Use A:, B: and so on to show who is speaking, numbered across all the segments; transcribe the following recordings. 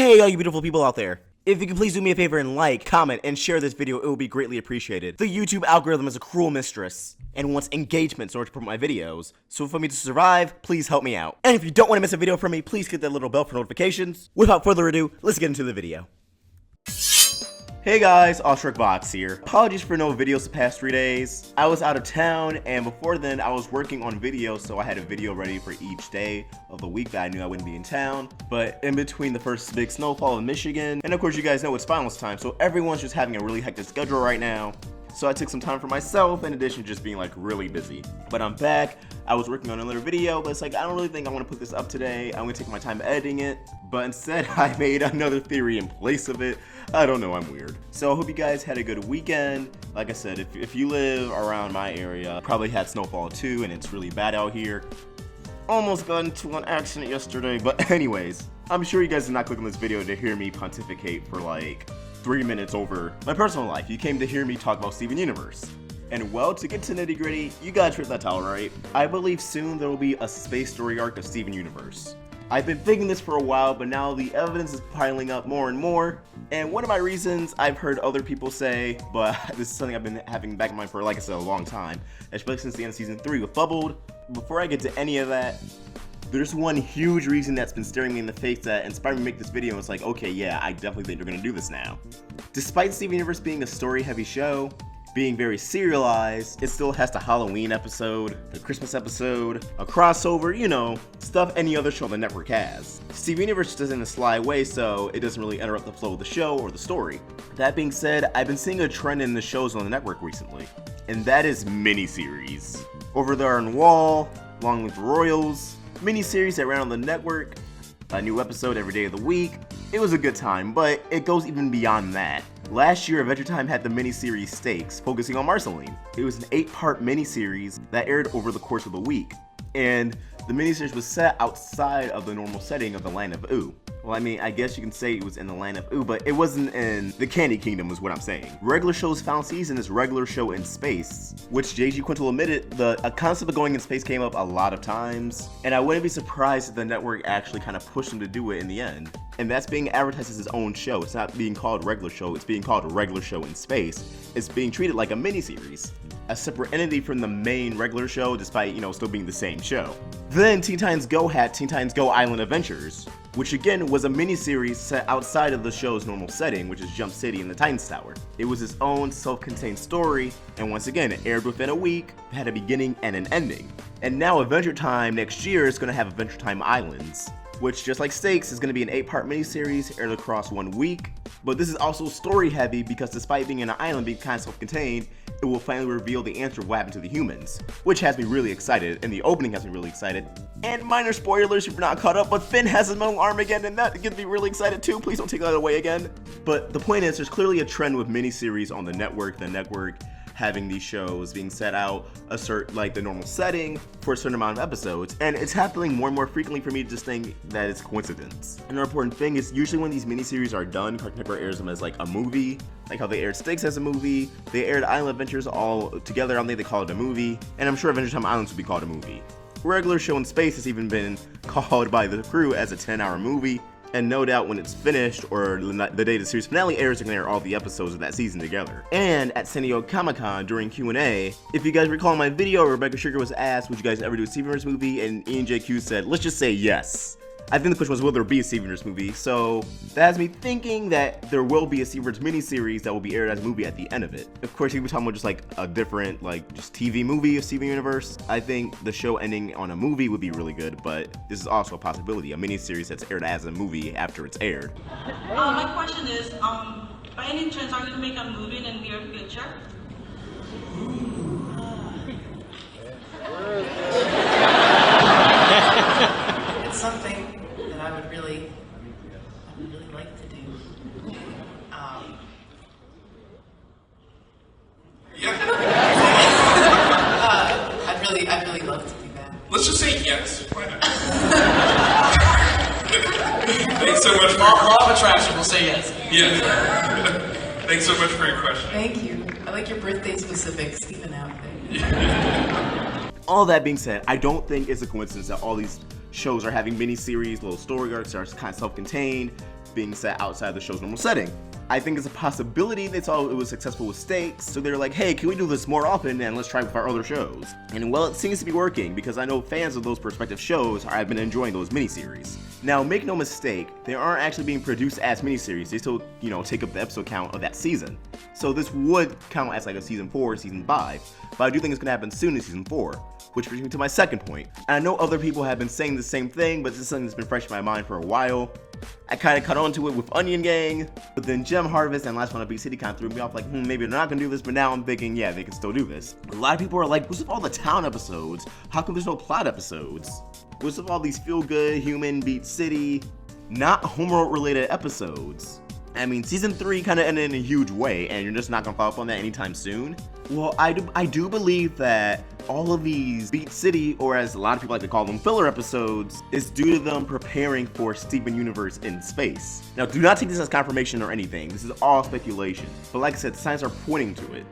A: Hey all you beautiful people out there. If you could please do me a favor and like, comment, and share this video, it would be greatly appreciated. The YouTube algorithm is a cruel mistress and wants engagements in order to promote my videos. So for me to survive, please help me out. And if you don't want to miss a video from me, please hit that little bell for notifications. Without further ado, let's get into the video. Hey guys, AwestruckVox here. Apologies for no videos the past 3 days. I was out of town, and before then I was working on videos, so I had a video ready for each day of the week that I knew I wouldn't be in town. But in between the first big snowfall in Michigan, and of course you guys know it's finals time, so everyone's just having a really hectic schedule right now. So I took some time for myself in addition to just being like really busy. But I'm back. I was working on another video, but it's like I don't really think I want to put this up today. I'm gonna take my time editing it. But instead I made another theory in place of it. I don't know, I'm weird. So I hope you guys had a good weekend. Like I said, if you live around my area, probably had snowfall too, and it's really bad out here. Almost got into an accident yesterday, but anyways, I'm sure you guys did not click on this video to hear me pontificate for like 3 minutes over my personal life. You came to hear me talk about Steven Universe. And well, to get to nitty gritty, you guys heard that title right. I believe soon there will be a space story arc of Steven Universe. I've been thinking this for a while, but now the evidence is piling up more and more. And one of my reasons I've heard other people say, but this is something I've been having back in mind for, like I said, a long time, especially since the end of season 3 with Bubbled. Before I get to any of that, there's one huge reason that's been staring me in the face that inspired me to make this video. It's like, okay, yeah, I definitely think they're gonna do this now. Despite Steven Universe being a story-heavy show, being very serialized, it still has the Halloween episode, the Christmas episode, a crossover, you know, stuff any other show on the network has. Steven Universe does it in a sly way, so it doesn't really interrupt the flow of the show or the story. That being said, I've been seeing a trend in the shows on the network recently, and that is miniseries. Over there on Wall, Long Live the Royals, miniseries that ran on the network, a new episode every day of the week. It was a good time, but it goes even beyond that. Last year, Adventure Time had the miniseries Stakes, focusing on Marceline. It was an 8-part miniseries that aired over the course of a week, and the miniseries was set outside of the normal setting of the land of Ooh. Well, I mean, I guess you can say it was in the land of Ooh, but it wasn't in the Candy Kingdom is what I'm saying. Regular show's final season is regular show in space, which JG Quintal admitted the concept of going in space came up a lot of times, and I wouldn't be surprised if the network actually kind of pushed him to do it in the end. And that's being advertised as his own show. It's not being called regular show, it's being called a regular show in space. It's being treated like a miniseries, a separate entity from the main regular show, despite, you know, still being the same show. Then Teen Titans Go had Teen Titans Go Island Adventures, which again was a miniseries set outside of the show's normal setting, which is Jump City and the Titans Tower. It was its own self-contained story, and once again, it aired within a week, had a beginning and an ending. And now Adventure Time next year is going to have Adventure Time Islands, which, just like Stakes, is going to be an 8-part miniseries aired across 1 week. But this is also story heavy because despite being in an island being kind of self-contained, it will finally reveal the answer of what happened to the humans, which has me really excited, and the opening has me really excited. And minor spoilers if you're not caught up, but Finn has a metal arm again, and that gets me really excited too. Please don't take that away again. But the point is, there's clearly a trend with miniseries on the network having these shows being set out a certain, like the normal setting for a certain amount of episodes, and it's happening more and more frequently for me to just think that it's coincidence. Another important thing is usually when these miniseries are done, Cartoon Network airs them as like a movie, like how they aired Stakes as a movie, they aired Island Adventures all together, I don't think they call it a movie, and I'm sure Adventure Time Islands would be called a movie. Regular show in space has even been called by the crew as a 10-hour movie. And no doubt when it's finished, or the day the series finale airs, they're gonna air all the episodes of that season together. And at San Diego Comic-Con during Q&A, if you guys recall in my video, Rebecca Sugar was asked, would you guys ever do a Steven Universe movie? And Ian JQ said, let's just say yes. I think the question was, will there be a Steven Universe movie? So that has me thinking that there will be a Steven Universe miniseries that will be aired as a movie at the end of it. Of course, you could be talking about just like a different, like just TV movie of Steven Universe. I think the show ending on a movie would be really good, but this is also a possibility, a miniseries that's aired as a movie after it's aired.
B: My question is, by any chance, are you going to make a movie in the near future?
C: It's something that I would really like to do. I'd really love to do that.
D: Let's just say yes. Why not? Thanks so much for
E: law of attraction, we'll say yes.
D: Yeah. Thanks so much for your question.
C: Thank you. I like your birthday specific Steven outfit.
A: All that being said, I don't think it's a coincidence that all these shows are having mini-series, little story arcs that are kind of self-contained. being set outside the show's normal setting. I think it's a possibility they saw it was successful with Stakes, so they're like, hey, can we do this more often and let's try with our other shows? And well, it seems to be working because I know fans of those prospective shows have been enjoying those miniseries. Now, make no mistake, they aren't actually being produced as miniseries, they still, take up the episode count of that season. So this would count as like a season 4, season 5, but I do think it's gonna happen soon in season 4. Which brings me to my second point. And I know other people have been saying the same thing, but this is something that's been fresh in my mind for a while. I kind of caught on to it with Onion Gang, but then Gem Harvest and Last One of Big City kind of threw me off like, maybe they're not gonna do this, but now I'm thinking, yeah, they can still do this. A lot of people are like, what's with all the town episodes? How come there's no plot episodes? What's with all these feel-good, human, beat city, not homeworld related episodes? I mean, season 3 kind of ended in a huge way, and you're just not gonna follow up on that anytime soon. Well, I do believe that all of these Beat City, or as a lot of people like to call them, filler episodes, is due to them preparing for Steven Universe in space. Now, do not take this as confirmation or anything. This is all speculation. But like I said, signs are pointing to it.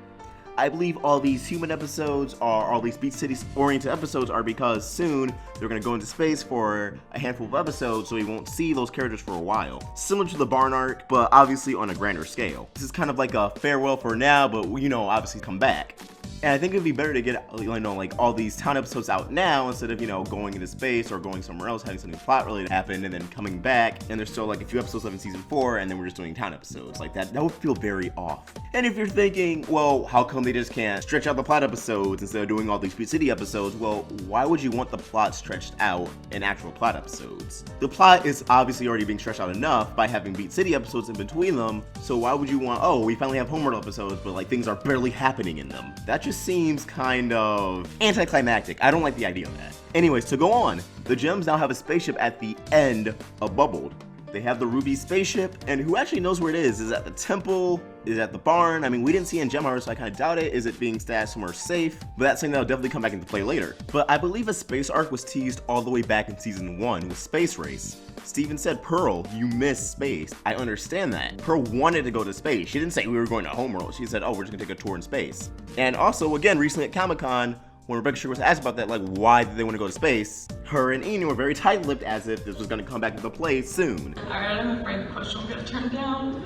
A: I believe all these human episodes, or all these Beat City oriented episodes, are because soon they're going to go into space for a handful of episodes, so we won't see those characters for a while. Similar to the Barn arc, but obviously on a grander scale. This is kind of like a farewell for now, but obviously come back. And I think it'd be better to get, like all these town episodes out now instead of, going into space or going somewhere else, having something plot related happen and then coming back and there's still like a few episodes left in season 4 and then we're just doing town episodes. Like that would feel very off. And if you're thinking, well, how come they just can't stretch out the plot episodes instead of doing all these Beat City episodes? Well, why would you want the plot stretched out in actual plot episodes? The plot is obviously already being stretched out enough by having Beat City episodes in between them, so why would you want, oh, we finally have homeworld episodes, but like things are barely happening in them? That just seems kind of anticlimactic. I don't like the idea of that. Anyways, to go on, the Gems now have a spaceship at the end of Bubbled. They have the Ruby spaceship, and who actually knows where it is? Is it at the temple? Is it at the barn? I mean, we didn't see it in Gem Harvest, so I kind of doubt it. Is it being stashed somewhere safe? But that's something that'll definitely come back into play later. But I believe a space arc was teased all the way back in season 1 with Space Race. Steven said, Pearl, you missed space. I understand that. Pearl wanted to go to space. She didn't say we were going to homeworld. She said, oh, we're just gonna take a tour in space. And also, again, recently at Comic-Con, when Rebecca Sugar was asked about that, like, why did they want to go to space? Her and Ian were very tight-lipped as if this was going to come back into play soon.
B: Alright, I'm afraid the question will get turned down.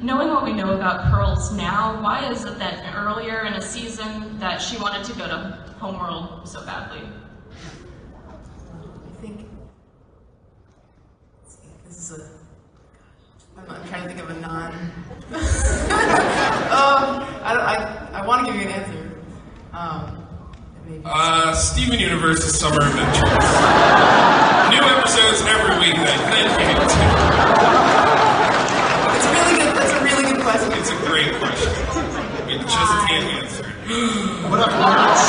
B: Knowing what we know about Pearls now, why is it that earlier in a season that she wanted to go to Homeworld so badly?
C: I think this is I'm trying to think of a non. I want to give you an answer. Maybe.
D: Steven Universe is Summer Adventures. New episodes every weekday. Thank you.
C: It's really good. That's a really good question.
D: It's a great question. It just can't answer.
E: What up, nerds?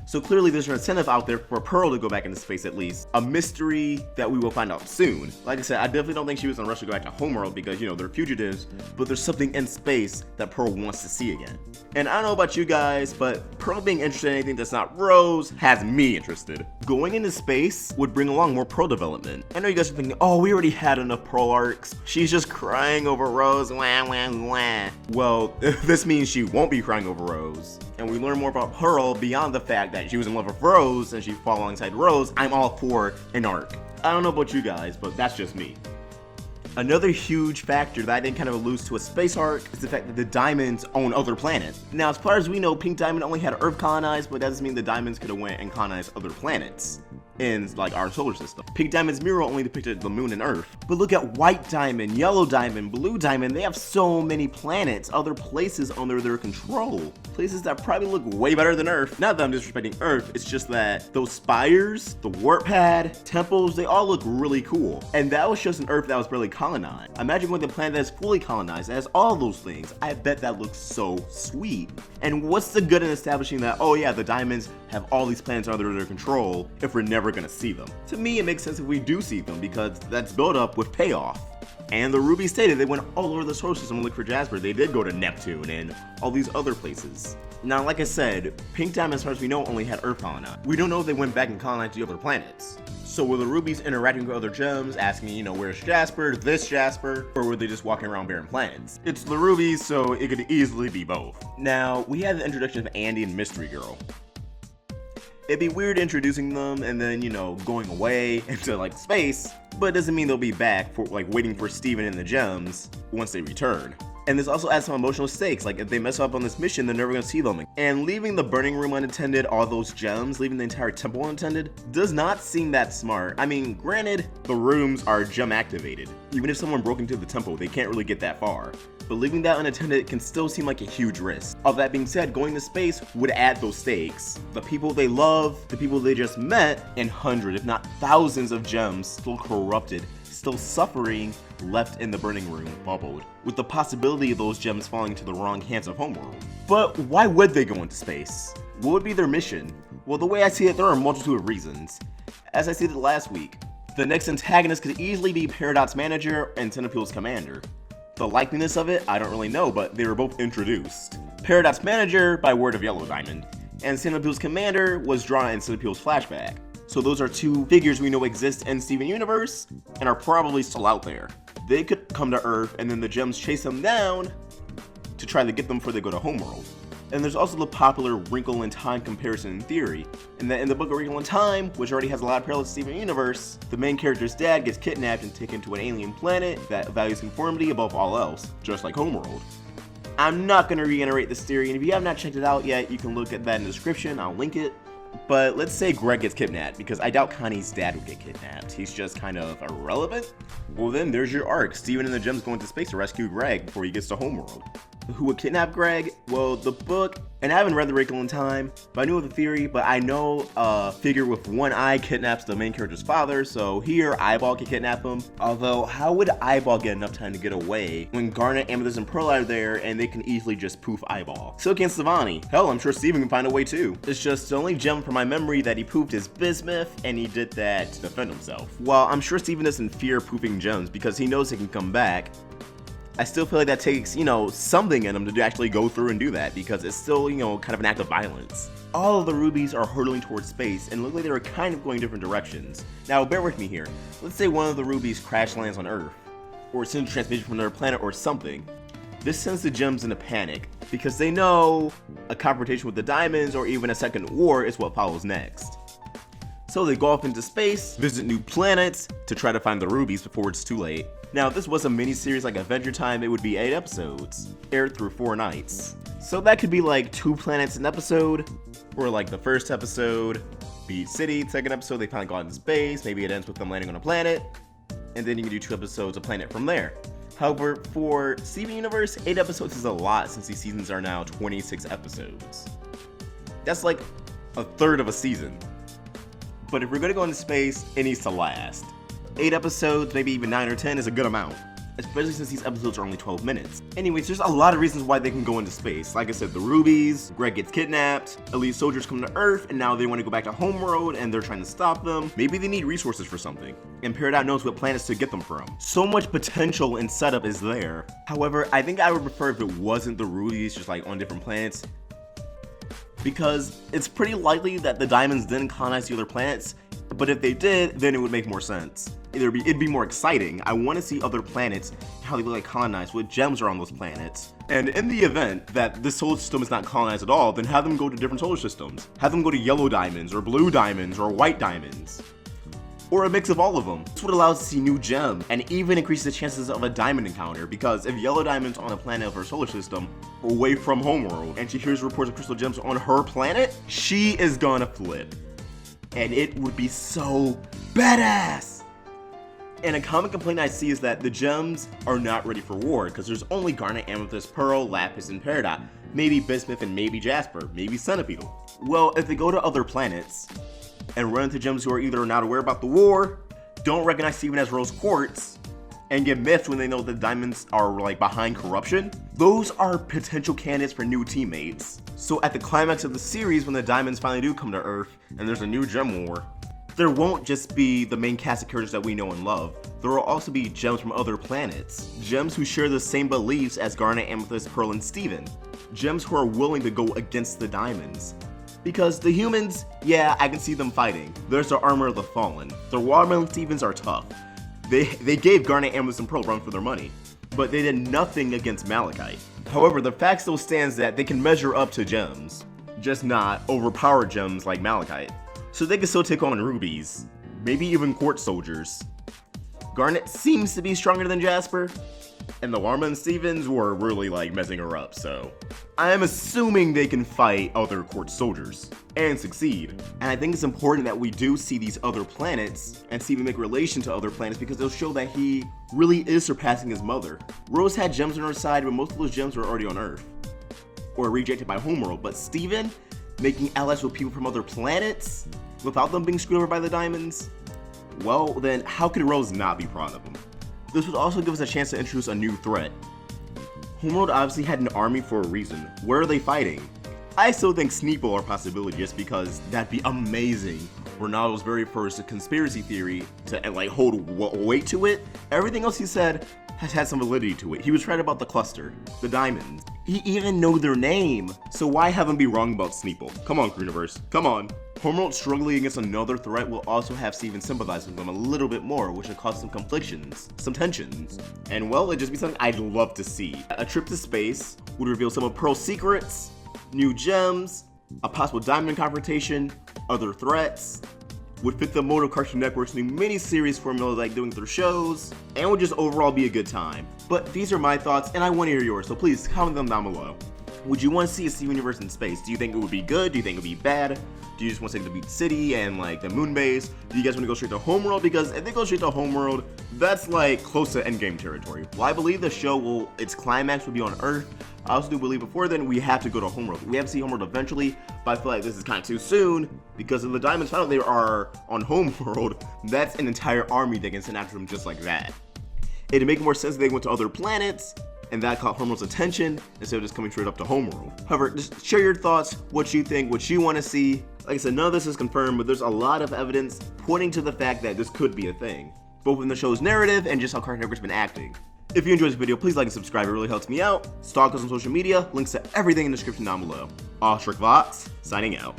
A: So clearly there's an incentive out there for Pearl to go back into space at least. A mystery that we will find out soon. Like I said, I definitely don't think she was in a rush to go back to Homeworld because, they're fugitives, but there's something in space that Pearl wants to see again. And I don't know about you guys, but Pearl being interested in anything that's not Rose has me interested. Going into space would bring along more Pearl development. I know you guys are thinking, oh, we already had enough Pearl arcs. She's just crying over Rose, wah, wah, wah. Well, this means she won't be crying over Rose. And we learn more about Pearl beyond the fact that she was in love with Rose and she fought alongside Rose. I'm all for an arc. I don't know about you guys, but that's just me. Another huge factor that I think kind of alludes to a space arc is the fact that the Diamonds own other planets. Now, as far as we know, Pink Diamond only had Earth colonized, but that doesn't mean the Diamonds could have went and colonized other planets in like our solar system. Pink Diamond's mural only depicted the moon and Earth. But look at White Diamond, Yellow Diamond, Blue Diamond. They have so many planets, other places under their control. Places that probably look way better than Earth. Not that I'm disrespecting Earth, it's just that those spires, the warp pad, temples, they all look really cool. And that was just an Earth that was barely colonized. Imagine when the planet that is fully colonized, that has all those things. I bet that looks so sweet. And what's the good in establishing that, oh yeah, the Diamonds have all these planets under their control if we're never gonna see them? To me, it makes sense if we do see them because that's built up with payoff. And the Ruby stated they went all over the solar system to look for Jasper. They did go to Neptune and all these other places. Now, like I said, Pink Diamond, as far as we know, only had Earth colonized. We don't know if they went back and colonized the other planets. So were the Rubies interacting with other gems, asking, where's Jasper, this Jasper, or were they just walking around barren planets? It's the Rubies, so it could easily be both. Now, we had the introduction of Andy and Mystery Girl. It'd be weird introducing them and then, you know, going away into like space, but it doesn't mean they'll be back for like waiting for Steven and the gems once they return. And this also adds some emotional stakes, like if they mess up on this mission, they're never gonna see them. And leaving the burning room unattended, all those gems, leaving the entire temple unattended, does not seem that smart. I mean, granted, the rooms are gem activated. Even if someone broke into the temple, they can't really get that far. But leaving that unattended can still seem like a huge risk. All that being said, going to space would add those stakes. The people they love, the people they just met, and hundreds, if not thousands of gems still corrupted, still suffering, left in the burning room, bubbled, with the possibility of those gems falling into the wrong hands of Homeworld. But why would they go into space? What would be their mission? Well, the way I see it, there are a multitude of reasons. As I stated last week, the next antagonist could easily be Paradox Manager and Centipul's Commander. The likeliness of it, I don't really know, but they were both introduced. Paradox Manager by word of Yellow Diamond, and Centipul's Commander was drawn in Centipul's flashback. So those are two figures we know exist in Steven Universe and are probably still out there. They could come to Earth and then the gems chase them down to try to get them before they go to Homeworld. And there's also the popular Wrinkle in Time comparison theory, in that in the book of Wrinkle in Time, which already has a lot of parallels to Steven Universe, the main character's dad gets kidnapped and taken to an alien planet that values conformity above all else, just like Homeworld. I'm not going to reiterate this theory, and if you have not checked it out yet, you can look at that in the description, I'll link it. But let's say Greg gets kidnapped, because I doubt Connie's dad would get kidnapped. He's just kind of irrelevant. Well then, there's your arc. Steven and the gems going to space to rescue Greg before he gets to Homeworld. Who would kidnap Greg? Well, the book, and I haven't read The Wrinkle in Time, but I knew of the theory, but I know a figure with one eye kidnaps the main character's father, so here, Eyeball can kidnap him. Although, how would Eyeball get enough time to get away when Garnet, Amethyst, and Pearl are there, and they can easily just poof Eyeball? So can Savani. Hell, I'm sure Steven can find a way too. It's just the only gem from my memory that he poofed is Bismuth, and he did that to defend himself. While I'm sure Steven doesn't fear poofing gems because he knows he can come back, I still feel like that takes, you know, something in him to actually go through and do that, because it's still, you know, kind of an act of violence. All of the rubies are hurtling towards space and look like they were kind of going different directions. Now, bear with me here. Let's say one of the rubies crash lands on Earth, or sends transmission from another planet or something. This sends the gems into panic, because they know a confrontation with the diamonds or even a second war is what follows next. So they go off into space, visit new planets, to try to find the rubies before it's too late. Now, if this was a mini-series like Adventure Time, it would be 8 episodes, aired through 4 nights. So that could be like 2 planets an episode, or like the first episode, Beach City, second episode they finally go out into space, maybe it ends with them landing on a planet, and then you can do 2 episodes of Planet from there. However, for Steven Universe, 8 episodes is a lot since these seasons are now 26 episodes. That's like a third of a season. But if we're gonna go into space, it needs to last. 8 episodes, maybe even 9 or 10 is a good amount, especially since these episodes are only 12 minutes. Anyways, there's a lot of reasons why they can go into space. Like I said, the rubies, Greg gets kidnapped, elite soldiers come to Earth, and now they want to go back to Homeworld, and they're trying to stop them. Maybe they need resources for something, and Paradox knows what planets to get them from. So much potential and setup is there. However, I think I would prefer if it wasn't the rubies just like on different planets, because it's pretty likely that the diamonds didn't colonize the other planets, but if they did, then it would make more sense. It'd be more exciting. I want to see other planets, how they look like colonized, what gems are on those planets. And in the event that this solar system is not colonized at all, then have them go to different solar systems. Have them go to yellow diamonds, or blue diamonds, or white diamonds. Or a mix of all of them. This would allow us to see new gems, and even increase the chances of a diamond encounter, because if yellow diamonds on a planet of her solar system, away from Homeworld, and she hears reports of crystal gems on her planet, she is gonna flip. And it would be so badass! And a common complaint I see is that the gems are not ready for war, because there's only Garnet, Amethyst, Pearl, Lapis, and Peridot. Maybe Bismuth and maybe Jasper, maybe Centipede. Well, if they go to other planets, and run into gems who are either not aware about the war, don't recognize Steven as Rose Quartz, and get miffed when they know that diamonds are like behind corruption, those are potential candidates for new teammates. So at the climax of the series, when the diamonds finally do come to Earth, and there's a new gem war, there won't just be the main cast of characters that we know and love. There will also be gems from other planets. Gems who share the same beliefs as Garnet, Amethyst, Pearl, and Steven. Gems who are willing to go against the diamonds. Because the humans, yeah, I can see them fighting. There's the armor of the fallen. The Watermelon Stevens are tough. They gave Garnet, Amethyst, and Pearl a run for their money, but they did nothing against Malachite. However, the fact still stands that they can measure up to gems. just not overpowered gems like malachite. So they can still take on rubies, maybe even quartz soldiers. Garnet seems to be stronger than Jasper, and the Llama and Stevens were really like messing her up, so I am assuming they can fight other quartz soldiers and succeed. And I think it's important that we do see these other planets and Steven make relation to other planets because they'll show that he really is surpassing his mother. Rose had gems on her side, but most of those gems were already on Earth or rejected by Homeworld. But Steven making allies with people from other planets without them being screwed over by the diamonds, well then how could Rose not be proud of him? This would also give us a chance to introduce a new threat. Homeworld obviously had an army for a reason. Where are they fighting? I still think Sneeple are a possibility just because that'd be amazing. Ronaldo's very first conspiracy theory to like hold weight to it. Everything else he said has had some validity to it. He was right about the cluster, the diamonds. He even know their name. So why have him be wrong about Sneeple? Come on, Universe, come on. Homeworld struggling against another threat will also have Steven sympathize with them a little bit more, which will cause some conflictions, some tensions. And well, it'd just be something I'd love to see. A trip to space would reveal some of Pearl's secrets, new gems, a possible diamond confrontation, other threats, would fit the mode of Cartoon Network's new mini-series formula like doing through shows, and would just overall be a good time. But these are my thoughts, and I want to hear yours, so please comment them down below. Would you want to see a Steven Universe in space? Do you think it would be good? Do you think it would be bad? Do you just want to take the Beat City and like the moon base? Do you guys want to go straight to Homeworld? Because if they go straight to Homeworld, that's like close to endgame territory. Well, I believe the show its climax will be on Earth. I also do believe before then we have to go to Homeworld. We have to see Homeworld eventually, but I feel like this is kind of too soon because if the diamonds found out they are on Homeworld, that's an entire army that can send after them just like that. It'd make more sense if they went to other planets, and that caught Homeworld's attention instead of just coming straight up to Homeworld. However, just share your thoughts, what you think, what you want to see. Like I said, none of this is confirmed, but there's a lot of evidence pointing to the fact that this could be a thing, both in the show's narrative and just how Cartoon Network's been acting. If you enjoyed this video, please like and subscribe, it really helps me out. Stalk us on social media, links to everything in the description down below. Ostrich Vox, signing out.